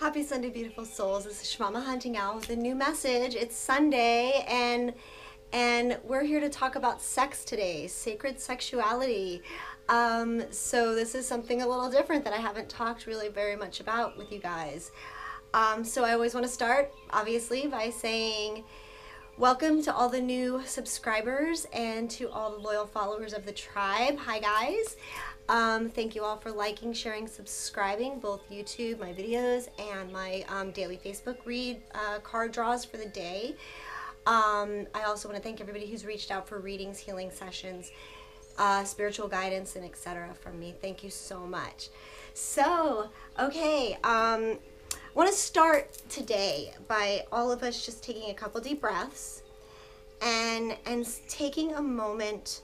Happy Sunday, beautiful souls. This is Shmama hunting out with a new message. It's Sunday, and we're here to talk about sex today, sacred sexuality. So this is something a little different that I haven't talked really very much about with you guys. So I always want to start, obviously, by saying welcome to all the new subscribers and to all the loyal followers of the tribe. Hi, guys. Thank you all for liking, sharing, subscribing, both YouTube, my videos, and my daily Facebook read card draws for the day. I also want to thank everybody who's reached out for readings, healing sessions, spiritual guidance, and etc. from me. Thank you so much. So, okay, I want to start today by all of us just taking a couple deep breaths and taking a moment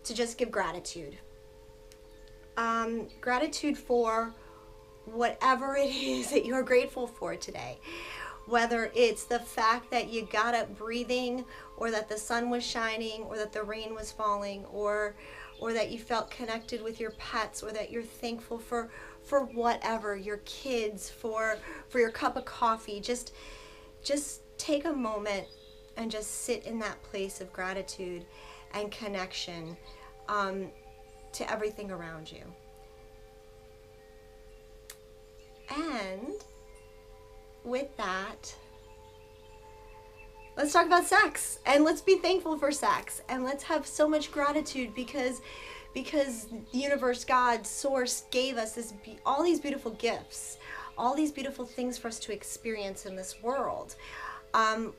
to just give gratitude. Gratitude for whatever it is that you're grateful for today. Whether it's the fact that you got up breathing, or that the sun was shining, or that the rain was falling, or that you felt connected with your pets, or that you're thankful for whatever, your kids, for your cup of coffee. Just take a moment and just sit in that place of gratitude and connection to everything around you. And with that, let's talk about sex, and let's be thankful for sex, and let's have so much gratitude because the universe, God, source gave us all these beautiful gifts, all these beautiful things for us to experience in this world.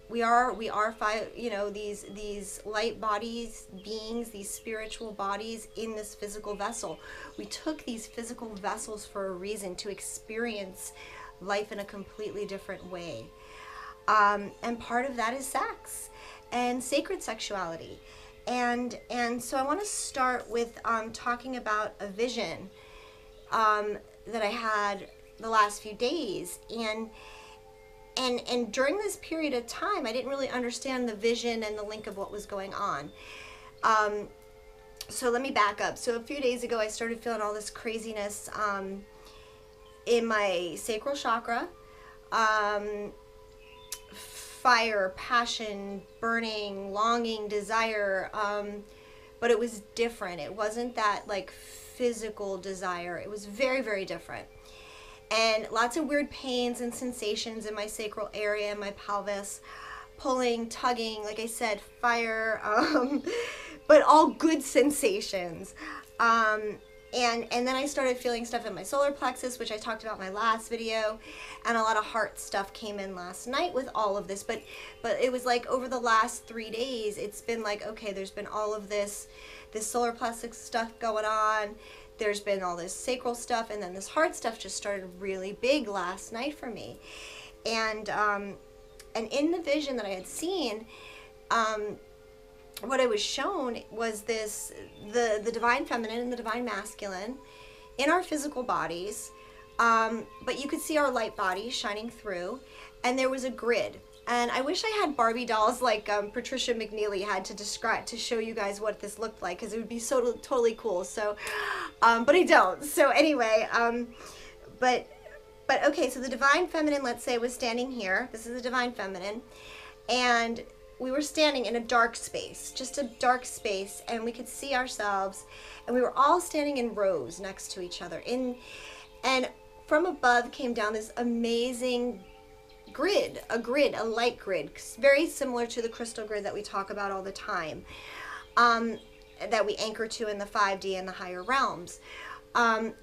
We are five, these light bodies, beings, these spiritual bodies in this physical vessel. We took these physical vessels for a reason, to experience life in a completely different way. And part of that is sex and sacred sexuality. And so I want to start with talking about a vision that I had the last few days. And during this period of time, I didn't really understand the vision and the link of what was going on. So let me back up. So a few days ago, I started feeling all this craziness in my sacral chakra. Fire, passion, burning, longing, desire. But it was different. It wasn't that like physical desire. It was very, very different. And lots of weird pains and sensations in my sacral area, my pelvis, pulling, tugging, like I said, fire, but all good sensations. And then I started feeling stuff in my solar plexus, which I talked about in my last video, and a lot of heart stuff came in last night with all of this. But it was like over the last 3 days, it's been like, okay, there's been all of this solar plexus stuff going on. There's been all this sacral stuff, and then this heart stuff just started really big last night for me. And in the vision that I had seen, what I was shown was the divine feminine and the divine masculine in our physical bodies, but you could see our light bodies shining through, and there was a grid. And I wish I had Barbie dolls like Patricia McNeely had to show you guys what this looked like, because it would be so totally cool. So, but I don't. So anyway, but okay. So the divine feminine, let's say, was standing here. This is the divine feminine, and we were standing in a dark space, just a dark space, and we could see ourselves, and we were all standing in rows next to each other. And from above came down this amazing grid, a light grid, very similar to the crystal grid that we talk about all the time, that we anchor to in the 5D and the higher realms. And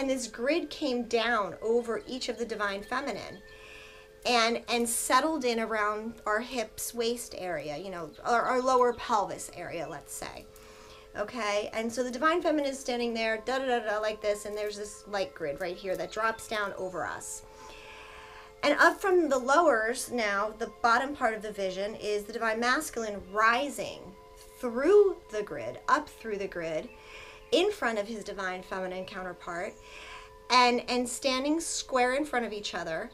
this grid came down over each of the divine feminine and settled in around our hips, waist area, our lower pelvis area, let's say. Okay, and so the divine feminine is standing there, like this, and there's this light grid right here that drops down over us. And up from the lowers now, the bottom part of the vision is the divine masculine rising through the grid, up through the grid, in front of his divine feminine counterpart, and standing square in front of each other.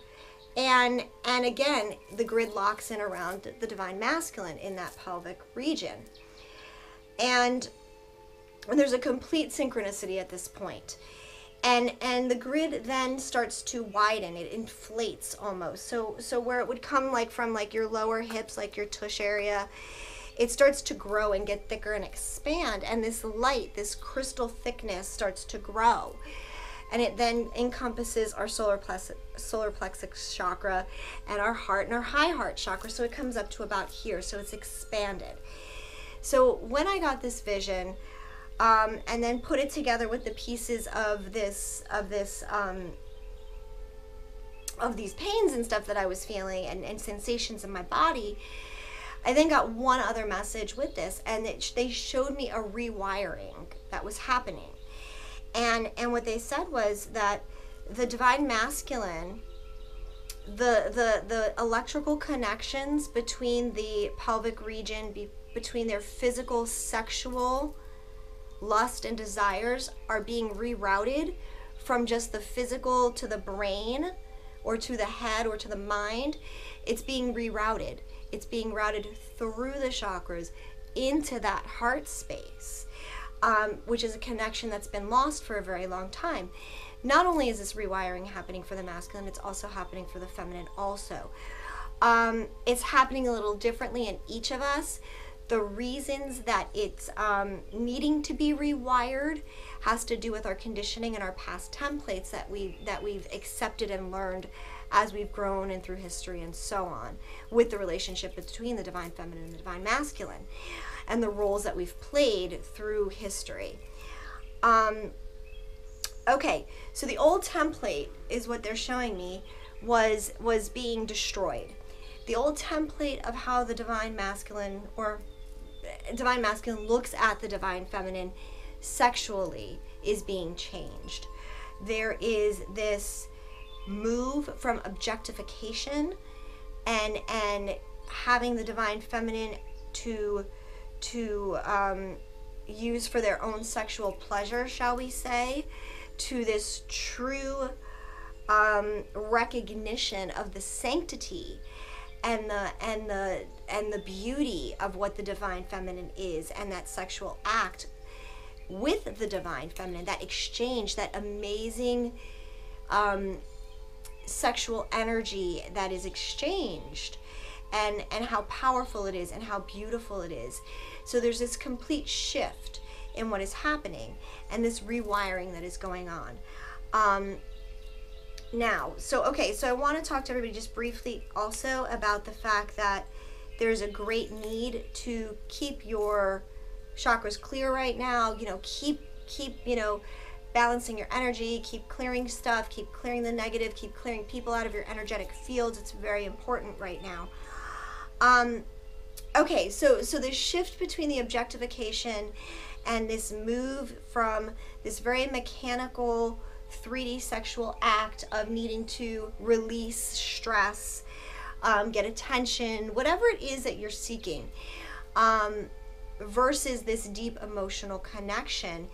And again, the grid locks in around the divine masculine in that pelvic region. And there's a complete synchronicity at this point. And the grid then starts to widen. It inflates almost. So where it would come like from like your lower hips, like your tush area, it starts to grow and get thicker and expand, and this light, this crystal thickness starts to grow, and it then encompasses our solar plexus chakra and our heart and our high heart chakra. So it comes up to about here, so it's expanded. So when I got this vision, and then put it together with the pieces of these pains and stuff that I was feeling, and sensations in my body, I then got one other message with this, and they showed me a rewiring that was happening. And what they said was that the divine masculine, the electrical connections between the pelvic region, between their physical, sexual lust and desires, are being rerouted from just the physical to the brain, or to the head, or to the mind. It's being rerouted. It's being routed through the chakras into that heart space, which is a connection that's been lost for a very long time. Not only is this rewiring happening for the masculine, it's also happening for the feminine also. It's happening a little differently in each of us. The reasons that it's needing to be rewired has to do with our conditioning and our past templates that we've accepted and learned as we've grown and through history and so on, with the relationship between the divine feminine and the divine masculine, and the roles that we've played through history. Okay, so the old template is what they're showing me was being destroyed. The old template of how the divine masculine looks at the divine feminine sexually is being changed. There is this move from objectification and having the divine feminine to use for their own sexual pleasure, shall we say, to this true recognition of the sanctity and the beauty of what the divine feminine is, and that sexual act with the divine feminine, that exchange, that amazing sexual energy that is exchanged, and how powerful it is and how beautiful it is. So there's this complete shift in what is happening, and this rewiring that is going on. Now, so I want to talk to everybody just briefly also about the fact that there's a great need to keep your chakras clear right now. Keep balancing your energy, keep clearing stuff, keep clearing the negative, keep clearing people out of your energetic fields. It's very important right now. Okay, so the shift between the objectification and this move from this very mechanical 3D sexual act of needing to release stress, get attention, whatever it is that you're seeking, versus this deep emotional connection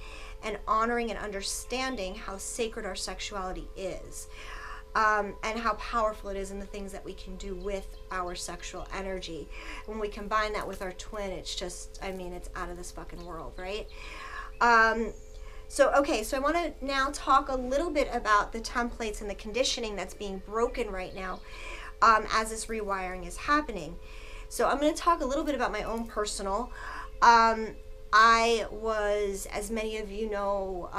and honoring and understanding how sacred our sexuality is, and how powerful it is in the things that we can do with our sexual energy. When we combine that with our twin, it's just, it's out of this fucking world, right? So I want to now talk a little bit about the templates and the conditioning that's being broken right now as this rewiring is happening. So I'm going to talk a little bit about my own personal. I was, as many of you know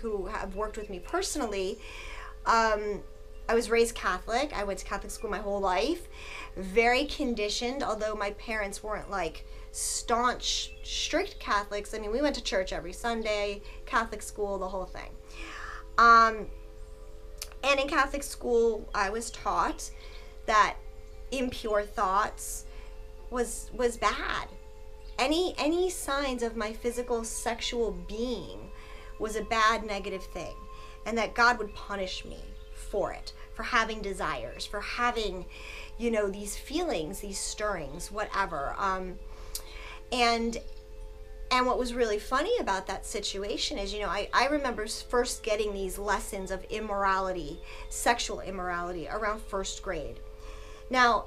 who have worked with me personally, I was raised Catholic. I went to Catholic school my whole life. Very conditioned, although my parents weren't like staunch, strict Catholics. We went to church every Sunday, Catholic school, the whole thing. And in Catholic school, I was taught that impure thoughts was bad. Any signs of my physical sexual being was a bad, negative thing, and that God would punish me for it, for having desires, for having, these feelings, these stirrings, whatever. And what was really funny about that situation is, I remember first getting these lessons of immorality, sexual immorality, around first grade. Now,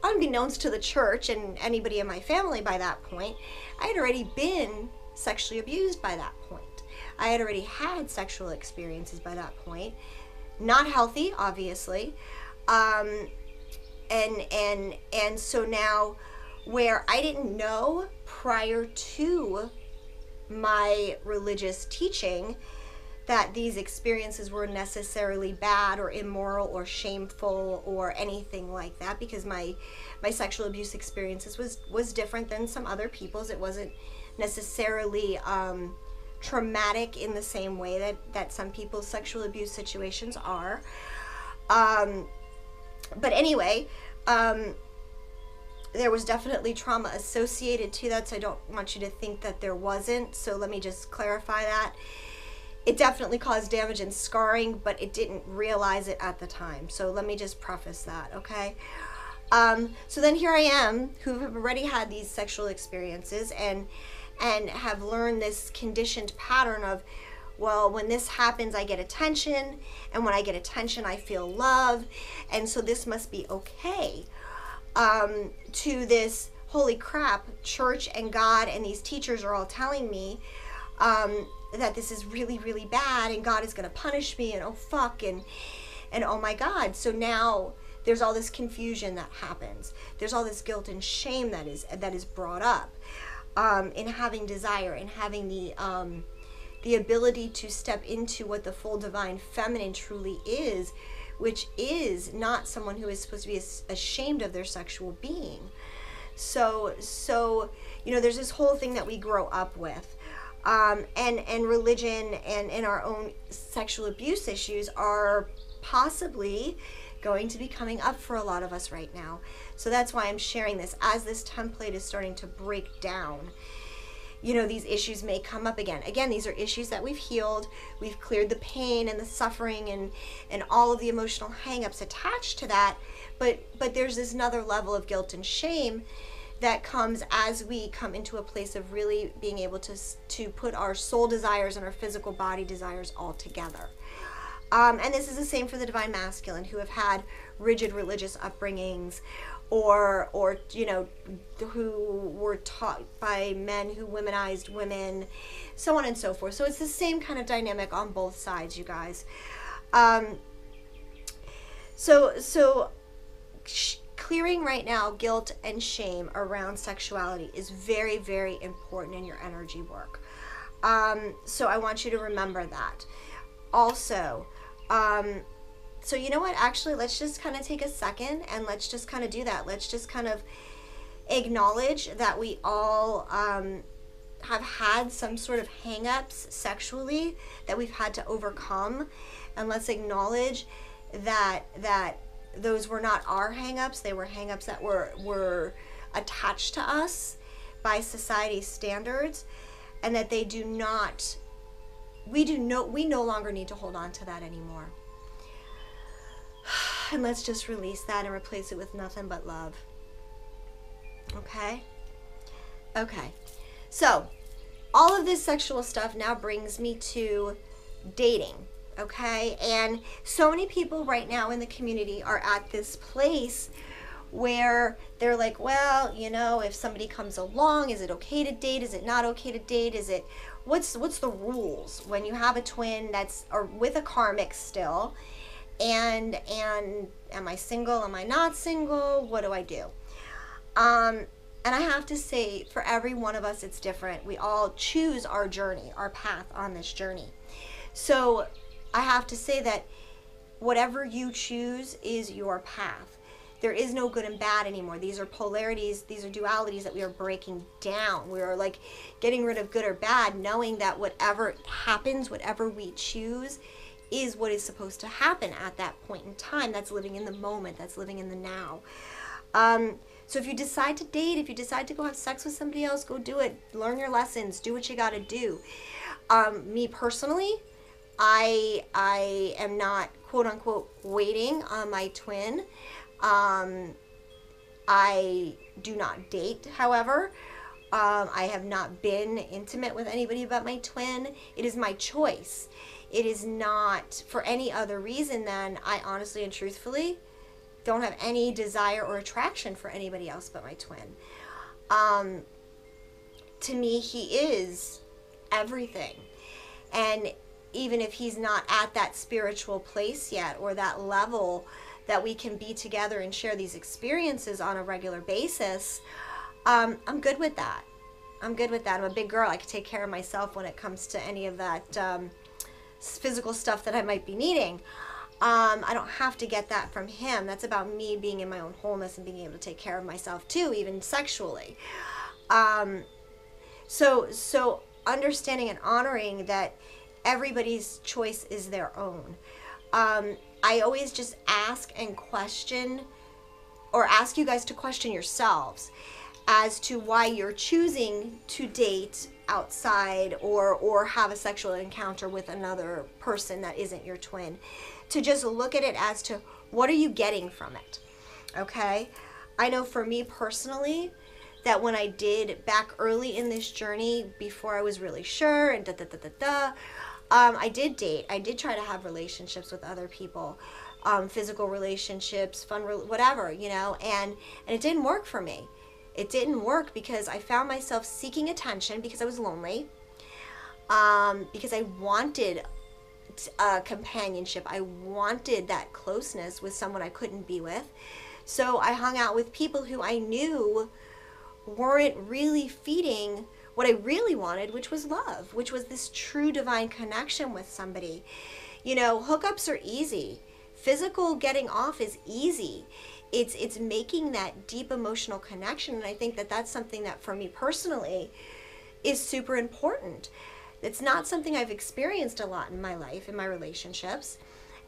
unbeknownst to the church and anybody in my family by that point, I had already been sexually abused by that point. I had already had sexual experiences by that point, not healthy, obviously. And so now, where I didn't know prior to my religious teaching that these experiences were necessarily bad or immoral or shameful or anything like that, because my sexual abuse experiences was different than some other people's. It wasn't necessarily traumatic in the same way that some people's sexual abuse situations are. But anyway, there was definitely trauma associated to that, so I don't want you to think that there wasn't. So let me just clarify that. It definitely caused damage and scarring, but it didn't realize it at the time. So let me just preface that, okay? So then here I am, who have already had these sexual experiences and have learned this conditioned pattern of, well, when this happens, I get attention, and when I get attention, I feel love, and so this must be okay. To this, holy crap, church and God and these teachers are all telling me that this is really, really bad, and God is going to punish me, and oh fuck, and oh my God. So now there's all this confusion that happens. There's all this guilt and shame that is brought up in having desire and having the ability to step into what the full divine feminine truly is, which is not someone who is supposed to be ashamed of their sexual being. So you know, there's this whole thing that we grow up with. And religion and our own sexual abuse issues are possibly going to be coming up for a lot of us right now. So that's why I'm sharing this. As this template is starting to break down, you know, these issues may come up again. Again, these are issues that we've healed. We've cleared the pain and the suffering and all of the emotional hang-ups attached to that. But there's this another level of guilt and shame that comes as we come into a place of really being able to put our soul desires and our physical body desires all together. And this is the same for the divine masculine, who have had rigid religious upbringings, or you know, who were taught by men who womenized women, so on and so forth. So it's the same kind of dynamic on both sides, you guys. Clearing right now guilt and shame around sexuality is very, very important in your energy work. So I want you to remember that. Also, so you know what, actually, let's just kind of take a second and let's just kind of do that. Let's just kind of acknowledge that we all have had some sort of hang-ups sexually that we've had to overcome, and let's acknowledge that those were not our hang-ups. They were hang-ups that were attached to us by society's standards, and that they do not, we no longer need to hold on to that anymore. And let's just release that and replace it with nothing but love. Okay? Okay. So, all of this sexual stuff now brings me to dating. Okay? And so many people right now in the community are at this place where they're like, well, you know, if somebody comes along, is it okay to date? Is it not okay to date? Is it, what's the rules when you have a twin that's, or with a karmic still, and am I single? Am I not single? What do I do? And I have to say, for every one of us, it's different. We all choose our journey, our path on this journey. So I have to say that whatever you choose is your path. There is no good and bad anymore. These are polarities, these are dualities that we are breaking down. We are like getting rid of good or bad, knowing that whatever happens, whatever we choose, is what is supposed to happen at that point in time. That's living in the moment, that's living in the now. So if you decide to date, if you decide to go have sex with somebody else, go do it. Learn your lessons, do what you gotta do. Me personally, I am not, quote unquote, waiting on my twin. I do not date, however. I have not been intimate with anybody but my twin. It is my choice. It is not for any other reason than I honestly and truthfully don't have any desire or attraction for anybody else but my twin. To me, he is everything. And even if he's not at that spiritual place yet, or that level that we can be together and share these experiences on a regular basis, I'm good with that. I'm good with that. I'm a big girl. I can take care of myself when it comes to any of that physical stuff that I might be needing. I don't have to get that from him. That's about me being in my own wholeness and being able to take care of myself too, even sexually. So understanding and honoring that everybody's choice is their own. I always just ask and question, or ask you guys to question yourselves as to why you're choosing to date outside or have a sexual encounter with another person that isn't your twin. To just look at it as to what are you getting from it, okay? I know for me personally that when I did back early in this journey, before I was really sure and I did date. I did try to have relationships with other people, physical relationships, fun, whatever, you know, and it didn't work for me. It didn't work because I found myself seeking attention because I was lonely, because I wanted companionship. I wanted that closeness with someone I couldn't be with. So I hung out with people who I knew weren't really feeding what I really wanted, which was love, which was this true divine connection with somebody. You know, hookups are easy. Physical getting off is easy. It's making that deep emotional connection, and I think that that's something that for me personally is super important. It's not something I've experienced a lot in my life, in my relationships.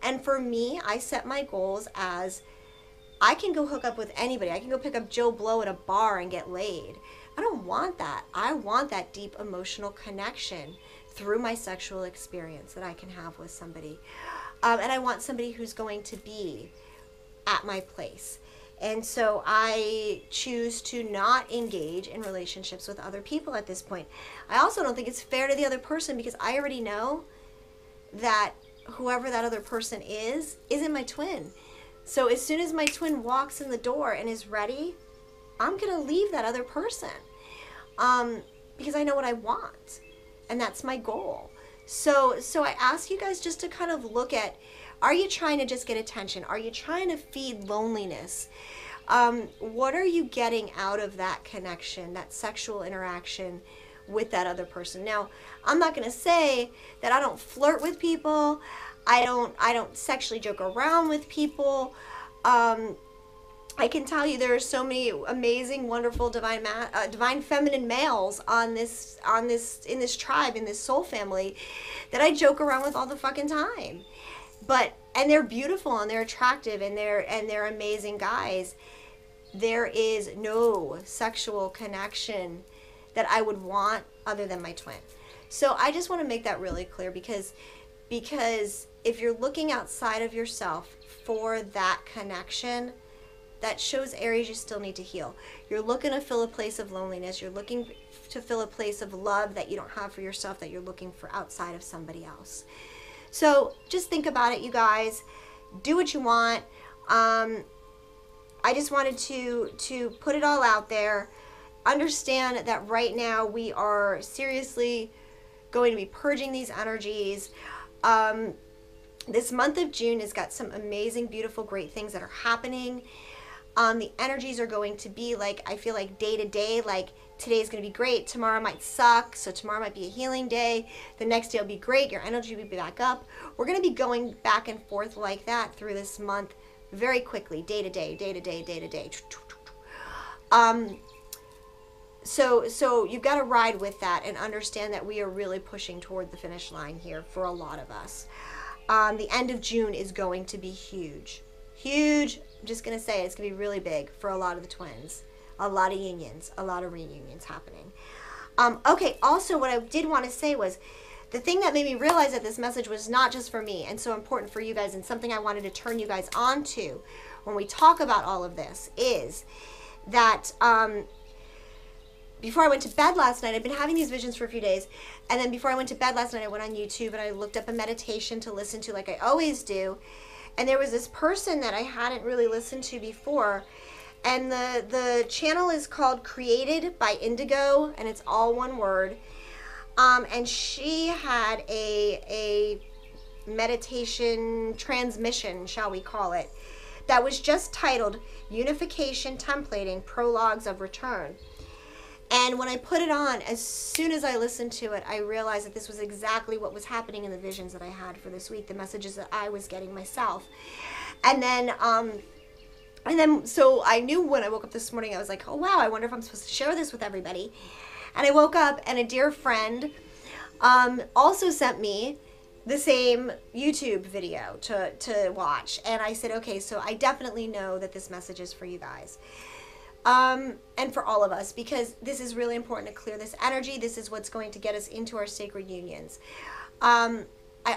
And for me, I set my goals as I can go hook up with anybody. I can go pick up Joe Blow at a bar and get laid. I don't want that. I want that deep emotional connection through my sexual experience that I can have with somebody. And I want somebody who's going to be at my place. And so I choose to not engage in relationships with other people at this point. I also don't think it's fair to the other person because I already know that whoever that other person isn't my twin. So as soon as my twin walks in the door and is ready, I'm going to leave that other person because I know what I want, and that's my goal. So I ask you guys just to kind of look at, are you trying to just get attention? Are you trying to feed loneliness? What are you getting out of that connection, that sexual interaction with that other person? Now, I'm not going to say that I don't flirt with people. I don't sexually joke around with people. I can tell you there are so many amazing, wonderful, divine feminine males in this tribe, in this soul family, that I joke around with all the fucking time. And they're beautiful and they're attractive and they're amazing guys. There is no sexual connection that I would want other than my twin. So I just want to make that really clear because if you're looking outside of yourself for that connection, that shows areas you still need to heal. You're looking to fill a place of loneliness. You're looking to fill a place of love that you don't have for yourself, that you're looking for outside of somebody else. So just think about it, you guys. Do what you want. I just wanted to put it all out there. Understand that right now we are seriously going to be purging these energies. This month of June has got some amazing, beautiful, great things that are happening. The energies are going to be like, I feel like day to day, like today's going to be great, tomorrow might suck, so tomorrow might be a healing day, the next day will be great, your energy will be back up. We're going to be going back and forth like that through this month very quickly, day to day, day to day, day to day. So you've got to ride with that and understand that we are really pushing toward the finish line here for a lot of us. The end of June is going to be huge. Huge. I'm just going to say it's going to be really big for a lot of the twins. A lot of unions, a lot of reunions happening. Okay, also what I did want to say was the thing that made me realize that this message was not just for me and so important for you guys and something I wanted to turn you guys on to when we talk about all of this is that before I went to bed last night, I've been having these visions for a few days, and then before I went to bed last night, I went on YouTube and I looked up a meditation to listen to like I always do, and there was this person that I hadn't really listened to before, and the channel is called Created by Indigo, and it's all one word. And she had a meditation transmission, shall we call it, that was just titled Unification Templating Prologues of Return. And when I put it on, as soon as I listened to it, I realized that this was exactly what was happening in the visions that I had for this week, the messages that I was getting myself. And then so I knew when I woke up this morning, I was like, oh wow, I wonder if I'm supposed to share this with everybody. And I woke up and a dear friend also sent me the same YouTube video to watch. And I said, okay, so I definitely know that this message is for you guys. And for all of us, because this is really important to clear this energy. This is what's going to get us into our sacred unions. I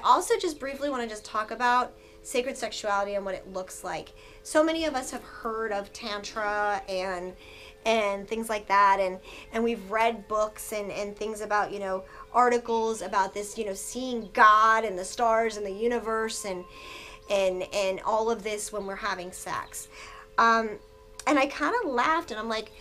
also just briefly want to just talk about sacred sexuality and what it looks like. So many of us have heard of Tantra and things like that, and we've read books and things about, you know, articles about this, you know, seeing God and the stars and the universe and all of this when we're having sex. And I kind of laughed and I'm like,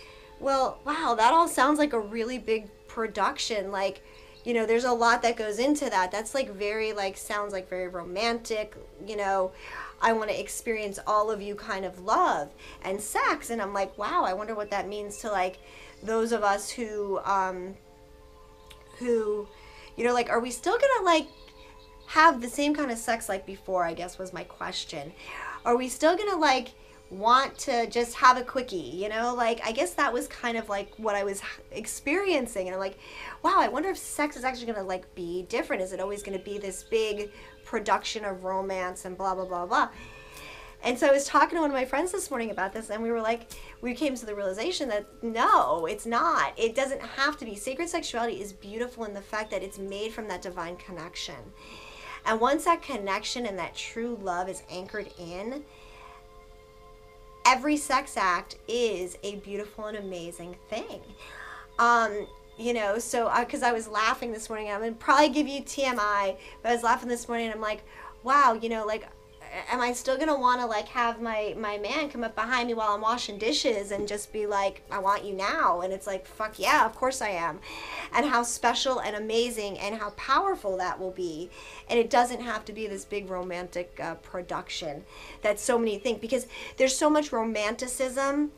well, wow, that all sounds like a really big production. Like, you know, there's a lot that goes into that. That's like very, like, sounds like very romantic, you know, I want to experience all of you kind of love and sex. And I'm like, wow, I wonder what that means to like those of us who, you know, like, are we still gonna like have the same kind of sex like before, I guess was my question. Are we still gonna like want to just have a quickie, you know? Like, I guess that was kind of like what I was experiencing, and I'm like, wow, I wonder if sex is actually gonna like be different. Is it always gonna be this big production of romance and blah blah blah blah? And so I was talking to one of my friends this morning about this, and we were like, we came to the realization that no, it's not. It doesn't have to be. Sacred sexuality is beautiful in the fact that it's made from that divine connection. And once that connection and that true love is anchored in, every sex act is a beautiful and amazing thing. You know, so because I was laughing this morning, I'm going to probably give you TMI, but I was laughing this morning and I'm like, wow, you know, like, am I still going to want to like have my man come up behind me while I'm washing dishes and just be like, I want you now? And it's like, fuck yeah, of course I am. And how special and amazing and how powerful that will be. And it doesn't have to be this big romantic production that so many think, because there's so much romanticism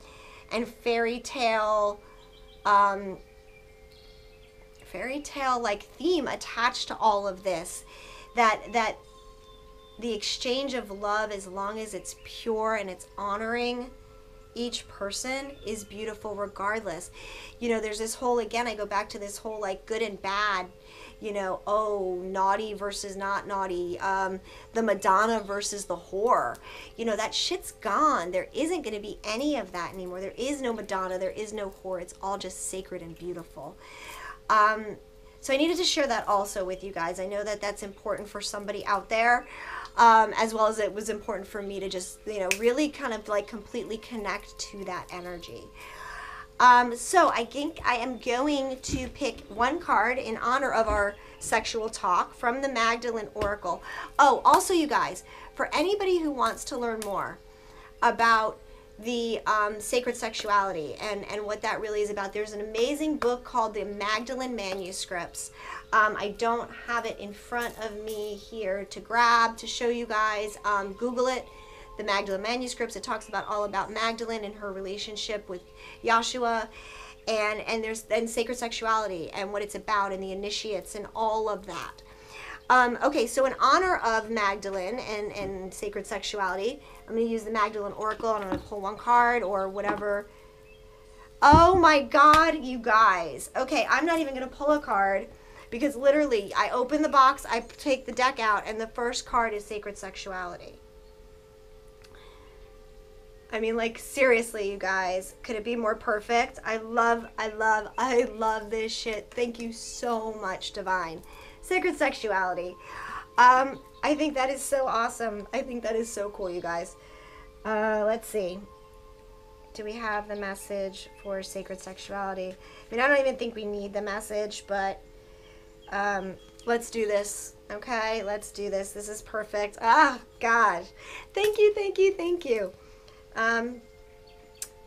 and fairy tale like theme attached to all of this, that the exchange of love, as long as it's pure and it's honoring each person, is beautiful regardless. You know, there's this whole, again, I go back to this whole like good and bad, you know, oh, naughty versus not naughty, the Madonna versus the whore. You know, that shit's gone. There isn't going to be any of that anymore. There is no Madonna, there is no whore. It's all just sacred and beautiful. So I needed to share that also with you guys. I know that that's important for somebody out there, as well as it was important for me to just, you know, really kind of like completely connect to that energy. So I think I am going to pick one card in honor of our sexual talk from the Magdalene Oracle. Oh, also you guys, for anybody who wants to learn more about the sacred sexuality and what that really is about, there's an amazing book called the Magdalene Manuscripts. I don't have it in front of me here to grab to show you guys. Google it, the Magdalene Manuscripts. It talks about all about Magdalene and her relationship with Yahshua, and sacred sexuality and what it's about, and the initiates and all of that. Okay, so in honor of Magdalene and sacred sexuality, I'm going to use the Magdalene Oracle, and I'm going to pull one card or whatever. Oh my God, you guys. Okay, I'm not even going to pull a card, because literally I open the box, I take the deck out, and the first card is sacred sexuality. I mean, like, seriously, you guys, could it be more perfect? I love this shit. Thank you so much, Divine. Sacred sexuality. I think that is so awesome. I think that is so cool, you guys. Let's see. Do we have the message for sacred sexuality? I mean, I don't even think we need the message, but let's do this. Okay, let's do this. This is perfect. Ah, gosh. Thank you, thank you, thank you.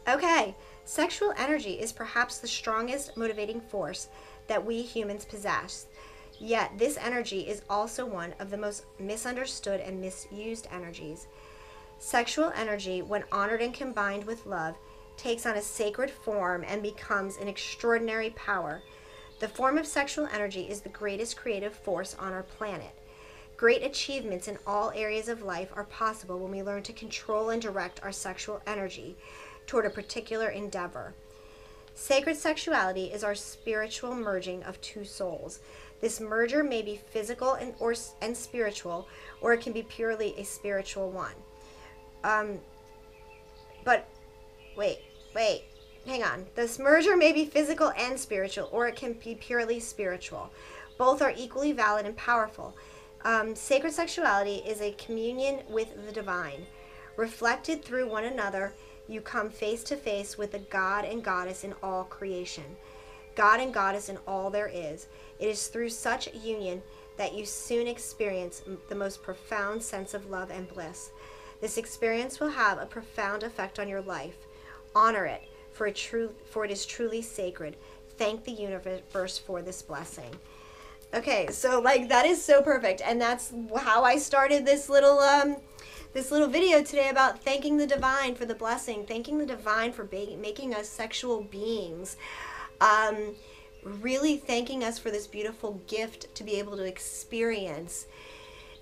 Okay. Sexual energy is perhaps the strongest motivating force that we humans possess. Yet this energy is also one of the most misunderstood and misused energies. Sexual energy, when honored and combined with love, takes on a sacred form and becomes an extraordinary power. The form of sexual energy is the greatest creative force on our planet. Great achievements in all areas of life are possible when we learn to control and direct our sexual energy toward a particular endeavor. Sacred sexuality is our spiritual merging of two souls. This merger may be physical and spiritual, or it can be purely a spiritual one. But wait, hang on. This merger may be physical and spiritual, or it can be purely spiritual. Both are equally valid and powerful. Sacred sexuality is a communion with the divine. Reflected through one another, you come face to face with the God and Goddess in all creation. God and Goddess in all there is. It is through such union that you soon experience the most profound sense of love and bliss. This experience will have a profound effect on your life. Honor it, for it is truly sacred. Thank the universe for this blessing. Okay, so like that is so perfect, and that's how I started this little video today about thanking the divine for the blessing, thanking the divine for making us sexual beings, really thanking us for this beautiful gift to be able to experience,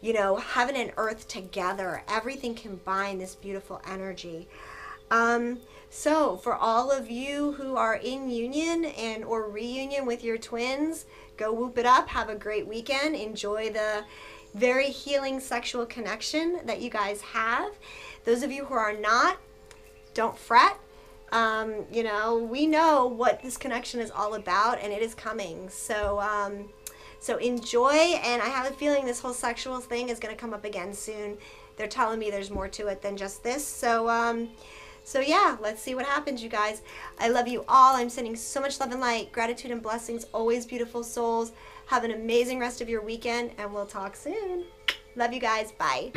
you know, heaven and earth together, everything combined, this beautiful energy. So for all of you who are in union and or reunion with your twins, go whoop it up, have a great weekend, enjoy the very healing sexual connection that you guys have. Those of you who are not, don't fret. You know, we know what this connection is all about, and it is coming. So so enjoy, and I have a feeling this whole sexual thing is going to come up again soon. They're telling me there's more to it than just this. So so yeah, let's see what happens, you guys. I love you all. I'm sending so much love and light, gratitude and blessings, always beautiful souls. Have an amazing rest of your weekend, and we'll talk soon. Love you guys. Bye.